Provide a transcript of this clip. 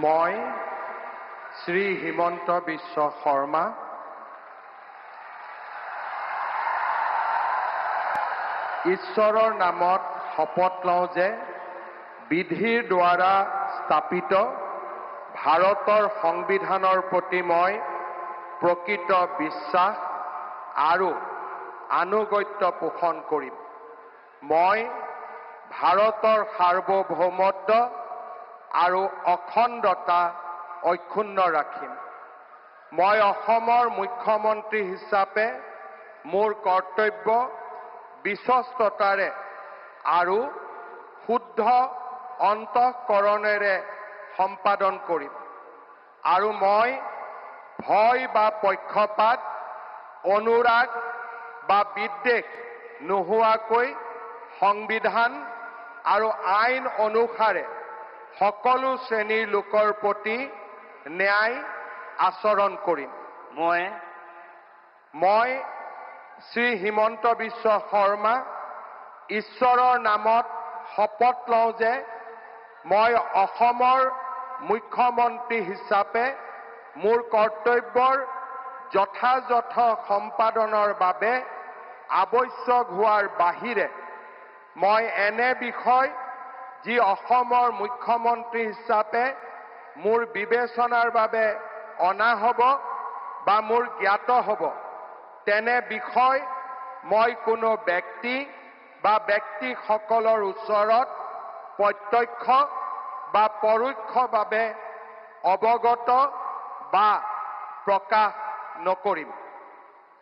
মই শ্ৰী হিমন্ত বিশ্ব শৰ্মা ঈশ্বৰৰ নামত শপত লওঁ যে বিধিৰ দ্বাৰা স্থাপিত ভাৰতৰ সংবিধানৰ প্ৰতি মই প্ৰকৃত বিশ্বাস আৰু আনুগত্য পোষণ কৰিম। মই ভাৰতৰ সাৰ্বভৌমত্ব আৰু অখণ্ডতা অক্ষুণ্ণ ৰাখিম। মই অসমৰ মুখ্যমন্ত্ৰী হিচাপে মোৰ কৰ্তব্য বিশ্বস্ততাৰে আৰু শুদ্ধ অন্তঃকৰণেৰে সম্পাদন কৰিম আৰু মই ভয় বা পক্ষপাত, অনুৰাগ বা বিদ্বেষ নোহোৱাকৈ সংবিধান আৰু আইন অনুসাৰে সকলো শ্ৰেণীৰ লোকৰ প্ৰতি ন্যায় আচৰণ কৰিম। মই শ্ৰী হিমন্ত বিশ্ব শৰ্মা ঈশ্বৰৰ নামত শপত লওঁ যে মই অসমৰ মুখ্যমন্ত্ৰী হিচাপে মোৰ কৰ্তব্যৰ যথাযথ সম্পাদনৰ বাবে আৱশ্যক হোৱাৰ বাহিৰে মই এনে বিষয় যি অসমৰ মুখ্যমন্ত্ৰী হিচাপে মোৰ বিবেচনাৰ বাবে অনা হ'ব বা মোৰ জ্ঞাত হ'ব তেনে বিষয় মই কোনো ব্যক্তি বা ব্যক্তিসকলৰ ওচৰত প্ৰত্যক্ষ বা পৰোক্ষভাৱে অৱগত বা প্ৰকাশ নকৰিম।